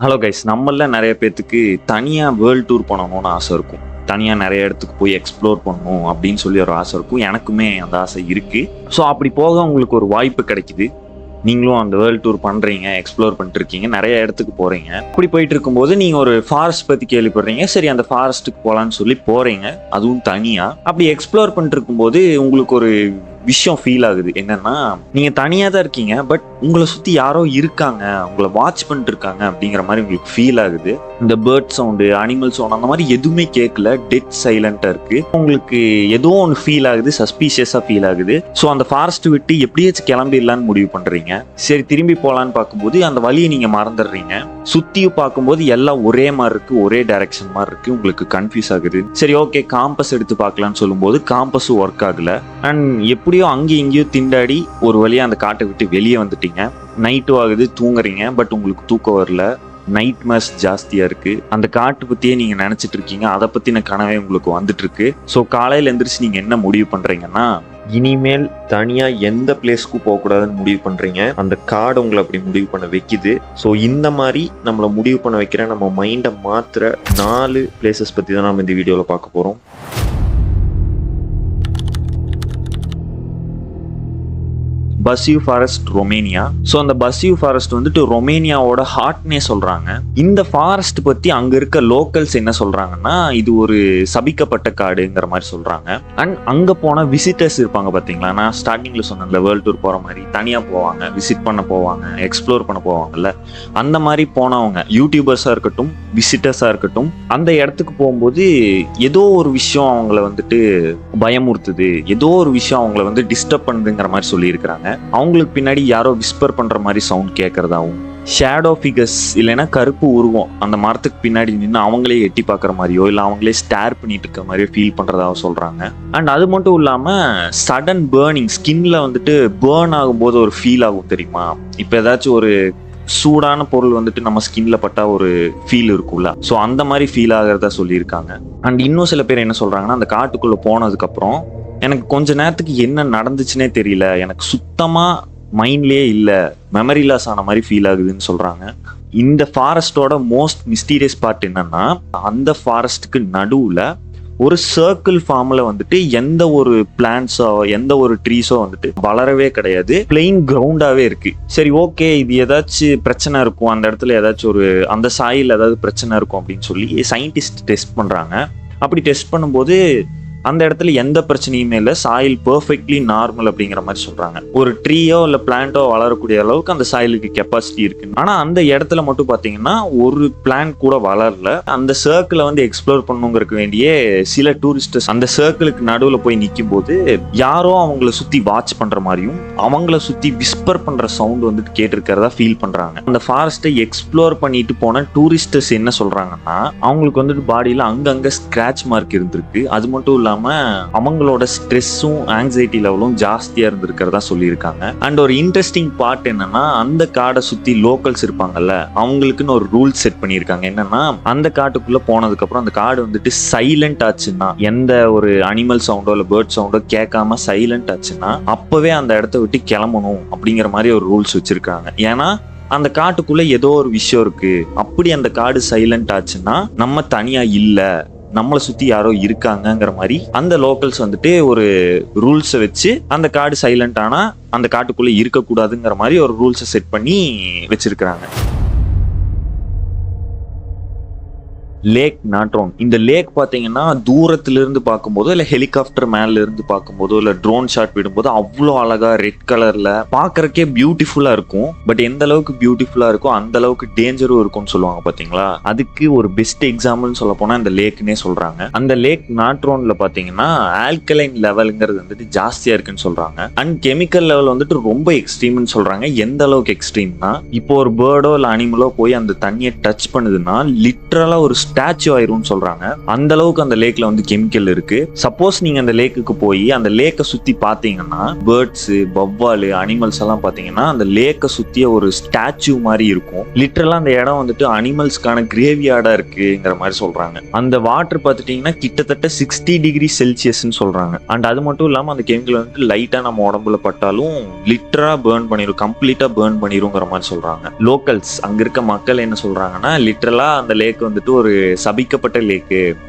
Hello guys, நம்மள நிறைய பேர்த்துக்கு தனியாக வேர்ல்டு டூர் பண்ணணும்னு ஆசை இருக்கும். தனியாக நிறைய இடத்துக்கு போய் எக்ஸ்ப்ளோர் பண்ணணும் அப்படின்னு சொல்லி ஒரு ஆசை இருக்கும். எனக்குமே அந்த ஆசை இருக்குது. ஸோ அப்படி போக உங்களுக்கு ஒரு வாய்ப்பு கிடைக்குது. நீங்களும் அந்த வேர்ல்டு டூர் பண்ணுறீங்க, எக்ஸ்ப்ளோர் பண்ணிட்டு இருக்கீங்க, நிறைய இடத்துக்கு போகிறீங்க. அப்படி போயிட்டு இருக்கும்போது நீங்கள் ஒரு ஃபாரஸ்ட் பற்றி கேள்விப்படுறீங்க. சரி, அந்த ஃபாரஸ்ட்டுக்கு போகலான்னு சொல்லி போகிறீங்க, அதுவும் தனியாக. அப்படி எக்ஸ்ப்ளோர் பண்ணிட்டு இருக்கும்போது உங்களுக்கு ஒரு விஷயம் ஃபீல் ஆகுது. என்னன்னா, நீங்க தனியா தான் இருக்கீங்க, பட் உங்களை சுத்தி யாரோ இருக்காங்க, உங்களை வாட்ச் பண்ணிட்டு இருக்காங்க அப்படிங்கிற மாதிரி உங்களுக்கு ஃபீல் ஆகுது. இந்த பேர்ட் சவுண்டு, அனிமல் சவுண்ட் அந்த மாதிரி எதுவுமே கேட்கல, டெட் சைலண்டா இருக்கு. உங்களுக்கு ஏதோ ஒன்று ஃபீல் ஆகுது, சஸ்பீஷியஸா ஃபீல் ஆகுது. ஸோ அந்த ஃபாரஸ்ட் விட்டு எப்படியாச்சும் கிளம்பிடலான்னு முடிவு பண்றீங்க. சரி, திரும்பி போகலான்னு பார்க்கும்போது அந்த வழியை நீங்க மறந்துடுறீங்க. சுத்தியும் பார்க்கும்போது எல்லாம் ஒரே மாதிரி இருக்கு, ஒரே டைரக்ஷன் மாதிரி இருக்கு. உங்களுக்கு கன்ஃபியூஸ் ஆகுது. சரி, ஓகே, காம்பஸ் எடுத்து பார்க்கலான்னு சொல்லும்போது காம்பஸும் ஒர்க் ஆகல. அண்ட் எப்படியோ அங்கேயும் இங்கேயும் திண்டாடி ஒரு வழியா அந்த காட்டை விட்டு வெளியே வந்துட்டீங்க. நைட்டும் ஆகுது, தூங்குறீங்க, பட் உங்களுக்கு தூக்கம் வரல. நைட் மேஸ் ஜாஸ்தியா இருக்கு. அந்த காட்டு பத்தியே நீங்க நினைச்சிட்டு இருக்கீங்க, அதை பத்தின கனவே உங்களுக்கு வந்துட்டு இருக்கு. ஸோ காலையில எந்திரிச்சு நீங்க என்ன முடிவு பண்றீங்கன்னா, இனிமேல் தனியா எந்த பிளேஸ்க்கும் போகக்கூடாதுன்னு முடிவு பண்றீங்க. அந்த காடு உங்களை அப்படி முடிவு பண்ண வைக்குது. ஸோ இந்த மாதிரி நம்மளை முடிவு பண்ண வைக்கிற, நம்ம மைண்டை மாத்துற 4 பிளேசஸ் பத்தி தான் நம்ம இந்த வீடியோல பார்க்க போறோம். பசியூ ஃபாரஸ்ட், ரொமேனியா. ஸோ அந்த பசியூ ஃபாரஸ்ட் வந்துட்டு ரொமேனியாவோட ஹார்ட்னே சொல்றாங்க. இந்த ஃபாரஸ்ட் பத்தி அங்க இருக்க லோக்கல்ஸ் என்ன சொல்றாங்கன்னா, இது ஒரு சபிக்கப்பட்ட காடுங்கிற மாதிரி சொல்றாங்க. அண்ட் அங்க போன விசிட்டர்ஸ் இருப்பாங்க பாத்தீங்களா, நான் ஸ்டார்டிங்ல சொன்னேன்ல, வேர்ல்டு டூர் போற மாதிரி தனியா போவாங்க, விசிட் பண்ண போவாங்க, எக்ஸ்ப்ளோர் பண்ண போவாங்கல்ல, அந்த மாதிரி போனவங்க யூடியூபர்ஸா இருக்கட்டும், விசிட்டர்ஸா இருக்கட்டும், அந்த இடத்துக்கு போகும்போது ஏதோ ஒரு விஷயம் அவங்கள வந்துட்டு பயமுறுத்துது, ஏதோ ஒரு விஷயம் அவங்கள வந்து டிஸ்டர்ப் பண்ணுதுங்கிற மாதிரி சொல்லியிருக்கிறாங்க. அவங்களுக்கு பின்னாடி யாரோ விஸ்பர் பண்ற மாதிரி சவுண்ட் கேட்கறதாவும், ஷேடோ ஃபிகர்ஸ் இல்லைன்னா கருப்பு உருவம் அந்த மரத்துக்கு பின்னாடி நின்று அவங்களே எட்டி பார்க்குற மாதிரியோ இல்லை அவங்களே ஸ்டேர் பண்ணிட்டு இருக்க மாதிரியோ ஃபீல் பண்றதாகவும் சொல்றாங்க. அண்ட் அது மட்டும் இல்லாம சடன் பேர்னிங், ஸ்கின்ல வந்துட்டு பேர்ன் ஆகும்போது ஒரு ஃபீல் ஆகும் தெரியுமா. இப்போ ஏதாச்சும் ஒரு சூடான பொருள் வந்துட்டு நம்ம ஸ்கின்ல பட்டா ஒரு ஃபீல் இருக்கும்ல, ஸோ அந்த மாதிரி ஃபீல் ஆகிறதா சொல்லியிருக்காங்க. அண்ட் இன்னும் சில பேர் என்ன சொல்றாங்கன்னா, அந்த காட்டுக்குள்ள போனதுக்கு அப்புறம் எனக்கு கொஞ்ச நேரத்துக்கு என்ன நடந்துச்சுன்னே தெரியல, எனக்கு சுத்தமா மைண்ட்லயே இல்ல, மெமரி லாஸ் ஆன மாதிரி ஃபீல் ஆகுதுன்னு சொல்றாங்க. இந்த ஃபாரஸ்டோட மோஸ்ட் மிஸ்டீரியஸ் பார்ட் என்னன்னா, அந்த ஃபாரஸ்ட்டுக்கு நடுவுல ஒரு சர்க்கிள் ஃபார்ம்ல வந்துட்டு எந்த ஒரு பிளான்ஸோ எந்த ஒரு ட்ரீஸோ வந்துட்டு வளரவே கிடையாது, பிளெயின் கிரவுண்டாவே இருக்கு. சரி, ஓகே, இது ஏதாச்சும் பிரச்சனை இருக்கும், அந்த இடத்துல ஏதாச்சும் ஒரு அந்த சாயில் ஏதாவது பிரச்சனை இருக்கும் அப்படின்னு சொல்லி சயின்டிஸ்ட் டெஸ்ட் பண்றாங்க. அப்படி டெஸ்ட் பண்ணும்போது அந்த இடத்துல எந்த பிரச்சனையுமே இல்லை, சாயில் பெர்ஃபெக்ட்லி நார்மல் அப்படிங்கிற மாதிரி சொல்றாங்க. ஒரு ட்ரீயோ இல்லை பிளான்ட்டோ வளரக்கூடிய அளவுக்கு அந்த சாயிலுக்கு கெப்பாசிட்டி இருக்கு. ஆனா அந்த இடத்துல மட்டும் பாத்தீங்கன்னா ஒரு பிளான்ட் கூட வளரல. அந்த சர்க்கிளை வந்து எக்ஸ்ப்ளோர் பண்ணுங்கிறதுக்கு வேண்டிய சில டூரிஸ்டர்ஸ் அந்த சர்க்கிளுக்கு நடுவில் போய் நிற்கும் போது யாரோ அவங்கள சுத்தி வாட்ச் பண்ற மாதிரியும் அவங்கள சுத்தி விஸ்பர் பண்ற சவுண்ட் வந்துட்டு கேட்டிருக்கிறதா ஃபீல் பண்றாங்க. அந்த ஃபாரஸ்ட்டை எக்ஸ்ப்ளோர் பண்ணிட்டு போன டூரிஸ்டர்ஸ் என்ன சொல்றாங்கன்னா, அவங்களுக்கு வந்துட்டு பாடியில அங்கங்க ஸ்கிராச் மார்க் இருந்திருக்கு. அது மட்டும் இல்லாம அவங்களோட ஸ்ட்ரெஸ்ஸும் ஆங்ஸைட்டி லெவலும் ஜாஸ்தியா இருந்திருக்கிறதா சொல்லியிருக்காங்க. அண்ட் ஒரு இன்ட்ரெஸ்டிங் பார்ட் என்னன்னா, அந்த காடை சுத்தி லோக்கல்ஸ் இருப்பாங்கல்ல, அவங்களுக்குன்னு ஒரு ரூல் செட் பண்ணியிருக்காங்க. என்னன்னா, அந்த காட்டுக்குள்ள போனதுக்கு அப்புறம் அந்த காடு வந்துட்டு சைலண்ட் ஆச்சுன்னா, எந்த ஒரு அனிமல் சவுண்டோ இல்லை பேர்ட் சவுண்டோ கேட்காம சைலண்ட் ஆச்சுன்னா அப்பவே அந்த இடத்த விட்டு கிளம்பணும் அப்படிங்கிற மாதிரி ஒரு ரூல்ஸ் வச்சிருக்காங்க. ஏன்னா அந்த காட்டுக்குள்ள ஏதோ ஒரு விஷயம் இருக்கு, அப்படி அந்த காடு சைலண்ட் ஆச்சுன்னா நம்ம தனியா இல்ல, நம்மளை சுத்தி யாரோ இருக்காங்கங்கிற மாதிரி அந்த லோக்கல்ஸ் வந்துட்டு ஒரு ரூல்ஸை வச்சு அந்த காடு சைலண்ட் ஆனா அந்த காட்டுக்குள்ள இருக்கக்கூடாதுங்கிற மாதிரி ஒரு ரூல்ஸை செட் பண்ணி வச்சிருக்கிறாங்க. லேக் நாட்ரோன். இந்த லேக் பார்த்தீங்கன்னா தூரத்துல இருந்து பார்க்கும்போதோ இல்லை ஹெலிகாப்டர் மேல இருந்து பார்க்கும்போதோ இல்லை ட்ரோன் ஷாட் விடும்போது அவ்வளோ அழகா ரெட் கலர்ல பார்க்கறக்கே பியூட்டிஃபுல்லா இருக்கும். பட் எந்த அளவுக்கு பியூட்டிஃபுல்லா இருக்கோ அந்த அளவுக்கு டேஞ்சரும் இருக்கும்னு சொல்லுவாங்க பாத்தீங்களா. அதுக்கு ஒரு பெஸ்ட் எக்ஸாம்பிள்னு சொல்ல போனா இந்த லேக்னே சொல்றாங்க. அந்த லேக் நாட்ரோன்ல பாத்தீங்கன்னா ஆல்கலைன் லெவலுங்கிறது வந்துட்டு ஜாஸ்தியா இருக்குன்னு சொல்றாங்க. அண்ட் கெமிக்கல் லெவல் வந்துட்டு ரொம்ப எக்ஸ்ட்ரீம்னு சொல்றாங்க. எந்த அளவுக்கு எக்ஸ்ட்ரீம்னா, இப்போ ஒரு பேர்டோ இல்லை அனிமலோ போய் அந்த தண்ணியை டச் பண்ணுதுன்னா லிட்டரலா ஒரு ஸ்டாச்சு ஆயிரும்னு சொல்றாங்க. அந்த அளவுக்கு அந்த லேக்ல வந்து கெமிக்கல் இருக்கு. சப்போஸ் நீங்க அந்த லேக்குக்கு போய் அந்த லேக்கை சுத்தி பாத்தீங்கன்னா பேர்ட்ஸ், வவ்வாலு, அனிமல்ஸ் எல்லாம் பாத்தீங்கன்னா அந்த லேக்கை சுத்திய ஒரு ஸ்டாச்சு மாதிரி இருக்கும். லிட்டரலா அந்த இடம் வந்துட்டு அனிமல்ஸ்க்கான கிரேவியார்டா இருக்குங்கிற மாதிரி சொல்றாங்க. அந்த வாட்டர் பார்த்துட்டீங்கன்னா கிட்டத்தட்ட 60 டிகிரி செல்சியஸ்ன்னு சொல்றாங்க. அண்ட் அது மட்டும் இல்லாம அந்த கெமிக்கல் வந்துட்டு லைட்டா நம்ம உடம்புல பட்டாலும் லிட்டரா பேர்ன் பண்ணிடும், கம்ப்ளீட்டா பேர்ன் பண்ணிடுங்கிற மாதிரி சொல்றாங்க. லோக்கல்ஸ் அங்க இருக்க மக்கள் என்ன சொல்றாங்கன்னா லிட்டரலா அந்த லேக் வந்துட்டு ஒரு சபிக்கப்பட்ட லேக்கு,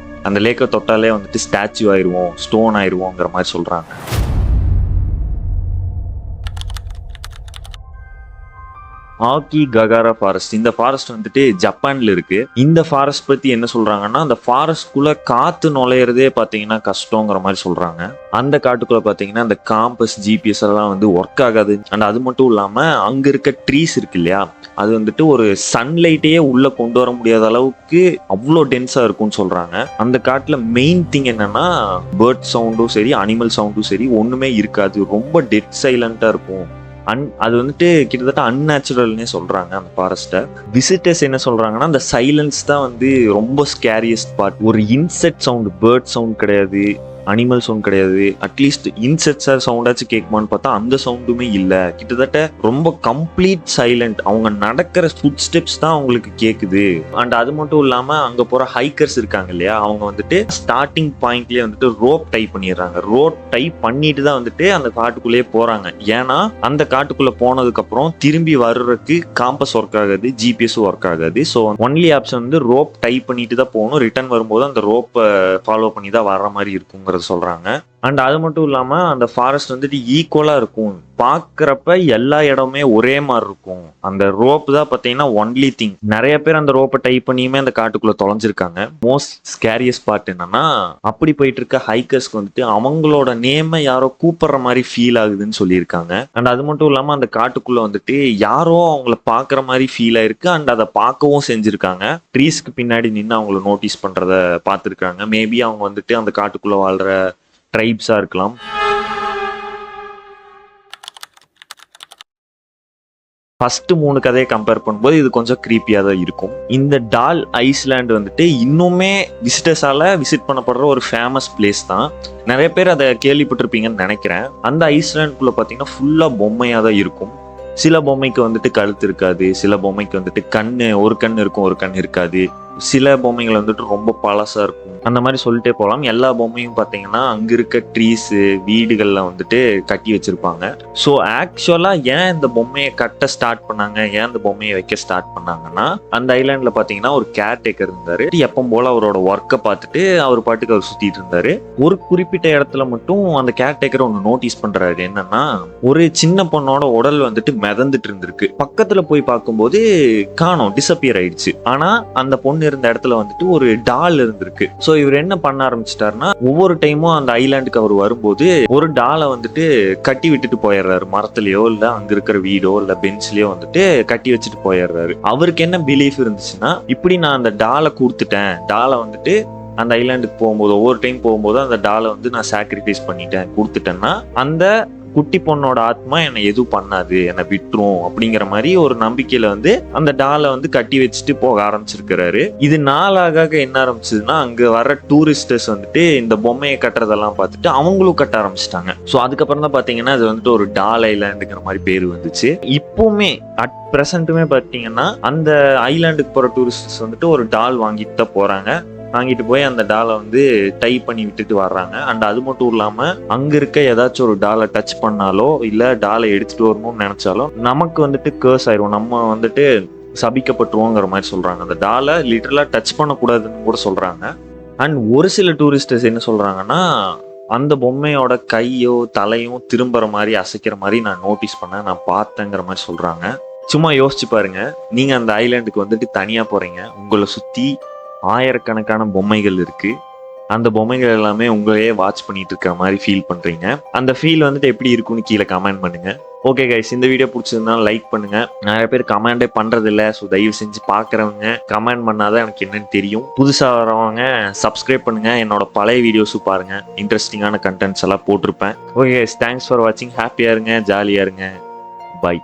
அந்த லேக்கை தொட்டாலே வந்துட்டு ஸ்டாச்சு ஆயிருவோம், ஸ்டோன் ஆயிருவோங்கிற மாதிரி சொல்றாங்க. ஆகிகாகாரா ஃபாரஸ்ட், இந்த ஃபாரஸ்ட் வந்துட்டு ஜப்பான்ல இருக்கு. இந்த ஃபாரஸ்ட் பத்தி என்ன சொல்றாங்கன்னா அந்த ஃபாரஸ்ட்குள்ள காத்து நுழையிறதே பாத்தீங்கன்னா கஷ்டங்கிற மாதிரி சொல்றாங்க. அந்த காட்டுக்குள்ள பாத்தீங்கன்னா அந்த காம்பஸ், ஜிபிஎஸ் எல்லாம் வந்து ஒர்க் ஆகாது. அண்ட் அது மட்டும் இல்லாம அங்க இருக்க ட்ரீஸ் இருக்கு இல்லையா, அது வந்துட்டு ஒரு சன்லைட்டையே உள்ள கொண்டு வர முடியாத அளவுக்கு அவ்வளோ டென்ஸா இருக்கும்னு சொல்றாங்க. அந்த காட்டுல மெயின் திங் என்னன்னா பேர்ட் சவுண்டும் சரி, அனிமல் சவுண்டும் சரி ஒண்ணுமே இருக்காது. ரொம்ப டெட் சைலண்டா இருக்கும். அது வந்துட்டு கிட்டத்தட்ட அன்நேச்சுரல்னே சொல்றாங்க அந்த ஃபாரஸ்ட்டை. விசிட்டர்ஸ் என்ன சொல்றாங்கன்னா அந்த சைலன்ஸ் தான் வந்து ரொம்ப ஸ்கேரியஸ்ட் பார்ட். ஒரு இன்செக்ட் சவுண்ட், பேர்ட் சவுண்ட் கிடையாது, அனிமல் சவுண்ட் கிடையாது. அட்லீஸ்ட் இன்செக்ட்ஸா சவுண்டாச்சும் கேட்குமான்னு பார்த்தா அந்த சவுண்டுமே இல்லை. கிட்டத்தட்ட ரொம்ப கம்ப்ளீட் சைலண்ட். அவங்க நடக்கிற ஃபுட் ஸ்டெப்ஸ் தான் அவங்களுக்கு கேட்குது. அண்ட் அது மட்டும் இல்லாம அங்க போற ஹைக்கர்ஸ் இருக்காங்க இல்லையா, அவங்க வந்துட்டு ஸ்டார்டிங் பாயிண்ட்லயே வந்துட்டு ரோப் டைப் பண்ணிடுறாங்க. ரோப் டைப் பண்ணிட்டு தான் வந்துட்டு அந்த காட்டுக்குள்ளேயே போறாங்க. ஏன்னா அந்த காட்டுக்குள்ள போனதுக்கு அப்புறம் திரும்பி வர்றதுக்கு காம்பஸ் ஒர்க் ஆகாது, ஜிபிஎஸும் ஒர்க் ஆகாது. ஸோ ஒன்லி ஆப்ஷன் வந்து ரோப் டைப் பண்ணிட்டு தான் போகணும். ரிட்டர்ன் வரும்போது அந்த ரோப்பை ஃபாலோ பண்ணி தான் வர்ற மாதிரி இருக்குங்கிற சொல்றாங்க. அண்ட் அது மட்டும் இல்லாம அந்த ஃபாரஸ்ட் வந்துட்டு ஈக்குவலா இருக்கும். பாக்குறப்ப எல்லா இடமே ஒரே மாதிரி இருக்கும். அந்த ரோப் தான் பாத்தீங்கன்னா ஒன்லி திங். நிறைய பேர் அந்த ரோப்பை டைப் பண்ணியுமே அந்த காட்டுக்குள்ள தொலைஞ்சிருக்காங்க. மோஸ்ட் ஸ்கேரியஸ் பார்ட் என்னன்னா அப்படி போயிட்டு இருக்க ஹைக்கர்ஸ்க்கு வந்துட்டு அவங்களோட நேமை யாரோ கூப்பிடுற மாதிரி ஃபீல் ஆகுதுன்னு சொல்லியிருக்காங்க. அண்ட் அது மட்டும் இல்லாம அந்த காட்டுக்குள்ள வந்துட்டு யாரோ அவங்கள பாக்குற மாதிரி ஃபீல் ஆயிருக்கு. அண்ட் அதை பார்க்கவும் செஞ்சிருக்காங்க. ட்ரீஸ்க்கு பின்னாடி நின்று அவங்கள நோட்டீஸ் பண்றத பார்த்துருக்காங்க. மேபி அவங்க வந்துட்டு அந்த காட்டுக்குள்ள வாழ்ற ட்ரைப்ஸா இருக்கலாம். ஃபர்ஸ்ட் 3 கதையை கம்பேர் பண்ணும்போது இது கொஞ்சம் கிரீப்பியா தான் இருக்கும். இந்த டால் ஐஸ்லாண்ட் வந்துட்டு இன்னுமே விசிட்டர்ஸால விசிட் பண்ணப்படுற ஒரு ஃபேமஸ் பிளேஸ் தான். நிறைய பேர் அதை கேள்விப்பட்டிருப்பீங்கன்னு நினைக்கிறேன். அந்த ஐஸ்லாண்டுக்குள்ள பாத்தீங்கன்னா ஃபுல்லா பொம்மையா தான் இருக்கும். சில பொம்மைக்கு வந்துட்டு கழுத்து இருக்காது, சில பொம்மைக்கு வந்துட்டு ஒரு கண் இருக்கும், ஒரு கண் இருக்காது. சில பொம்மைகள் வந்துட்டு ரொம்ப பழசா இருக்கும். அந்த மாதிரி சொல்லிட்டே போகலாம். எல்லா பொம்மையும் பார்த்தீங்கன்னா அங்க இருக்க ட்ரீஸ், வீடுகள்ல வந்துட்டு கட்டி வச்சிருப்பாங்க. ஸோ ஆக்சுவலா ஏன் இந்த பொம்மையை கட்ட ஸ்டார்ட் பண்ணாங்க, ஏன் இந்த பொம்மையை வைக்க ஸ்டார்ட் பண்ணாங்கன்னா அந்த ஐலாண்ட்ல பாத்தீங்கன்னா ஒரு கேர்டேக்கர் இருந்தாரு. எப்பவும் போல அவரோட ஒர்க்கை பார்த்துட்டு அவர் பாட்டுக்கு அவர் சுத்திட்டு இருந்தாரு. ஒரு குறிப்பிட்ட இடத்துல மட்டும் அந்த கேர்டேக்கர் ஒன்று நோட்டீஸ் பண்றாரு. என்னன்னா ஒரு சின்ன பொண்ணோட உடல் வந்துட்டு மிதந்துட்டு இருந்திருக்கு. பக்கத்துல போய் பார்க்கும்போது காணோம், டிசப்பியர் ஆயிடுச்சு. ஆனா அந்த பொண்ணு இருந்த இடத்துல வந்துட்டு ஒரு டால் இருந்திருக்கு. சோ இவர் என்ன பண்ண ஆரம்பிச்சிட்டாருன்னா ஒவ்வொரு டைமும் அந்த ஐலாண்டுக்கு அவர் வரும்போது ஒரு டாலை வந்துட்டு கட்டி விட்டுட்டு போயிடுறாரு. மரத்துலயோ இல்ல அங்க இருக்கிற வீடோ இல்ல பெஞ்ச்லயோ வந்துட்டு கட்டி வச்சுட்டு போயிடுறாரு. அவருக்கு என்ன பிலீஃப் இருந்துச்சுன்னா இப்படி நான் அந்த டாலை கொடுத்துட்டேன், டாலை வந்துட்டு அந்த ஐலாண்டுக்கு போகும்போது ஒவ்வொரு டைம் போகும்போது அந்த டாலை வந்து நான் சாக்ரிஃபைஸ் பண்ணிட்டேன், கொடுத்துட்டேன்னா அந்த குட்டி பொண்ணோட ஆத்மா என்னை எதுவும் பண்ணாது, என்னை விட்டுரும் அப்படிங்கிற மாதிரி ஒரு நம்பிக்கையில வந்து அந்த டாலை வந்து கட்டி வச்சுட்டு போக ஆரம்பிச்சிருக்கிறாரு. இது நாளாக என்ன ஆரம்பிச்சதுன்னா அங்க வர டூரிஸ்டர்ஸ் வந்துட்டு இந்த பொம்மையை கட்டுறதெல்லாம் பார்த்துட்டு அவங்களும் கட்ட ஆரம்பிச்சிட்டாங்க. ஸோ அதுக்கப்புறம் தான் பாத்தீங்கன்னா அது வந்துட்டு ஒரு டால் ஐலாண்டுங்கிற மாதிரி பேர் வந்துச்சு. இப்பவுமே அட் பிரசன்ட்டுமே பாத்தீங்கன்னா அந்த ஐலாண்டுக்கு போற டூரிஸ்டர்ஸ் வந்துட்டு ஒரு டால் வாங்கிட்டு தான் போறாங்க. வாங்கிட்டு போய் அந்த டாலை வந்து டைப் பண்ணி விட்டுட்டு வர்றாங்க. அண்ட் அது மட்டும் இல்லாம அங்க இருக்க ஏதாச்சும் ஒரு டாலை டச் பண்ணாலோ இல்ல டாலை எடுத்துட்டு வரணும்னு நினைச்சாலோ நமக்கு வந்துட்டு கேர்ஸ் ஆயிரும், நம்ம வந்துட்டு சபிக்கப்பட்டுருவோங்கிற மாதிரி சொல்றாங்க. அந்த டாலை லிட்டரலா டச் பண்ணக்கூடாதுன்னு கூட சொல்றாங்க. அண்ட் ஒரு சில டூரிஸ்டர்ஸ் என்ன சொல்றாங்கன்னா அந்த பொம்மையோட கையோ தலையும் திரும்புற மாதிரி அசைக்கிற மாதிரி நான் நோட்டீஸ் பண்ணேன், நான் பார்த்தேங்கிற மாதிரி சொல்றாங்க. சும்மா யோசிச்சு பாருங்க, நீங்க அந்த ஐலாண்டுக்கு வந்துட்டு தனியா போறீங்க, உங்களை சுத்தி ஆயிரக்கணக்கான பொம்மைகள் இருக்கு. அந்த பொம்மைகள் எல்லாமே உங்களையே வாட்ச் பண்ணிட்டு இருக்கிற மாதிரி ஃபீல் பண்றீங்க. அந்த ஃபீல் வந்துட்டு எப்படி இருக்குன்னு கீழே கமெண்ட் பண்ணுங்க. ஓகே கைஸ், இந்த வீடியோ பிடிச்சிருந்தாலும் லைக் பண்ணுங்க. நிறைய பேர் கமெண்டே பண்றது இல்லை. ஸோ தயவு செஞ்சு பார்க்குறவங்க கமெண்ட் பண்ணாதான் எனக்கு என்னன்னு தெரியும். புதுசாக வரவங்க சப்ஸ்கிரைப் பண்ணுங்க. என்னோட பழைய வீடியோஸும் பாருங்க, இன்ட்ரெஸ்டிங்கான கண்டென்ட்ஸ் எல்லாம் போட்டிருப்பேன். ஓகே கைஸ், தேங்க்ஸ் ஃபார் வாட்சிங். ஹாப்பியா இருங்க, ஜாலியா இருங்க. பை.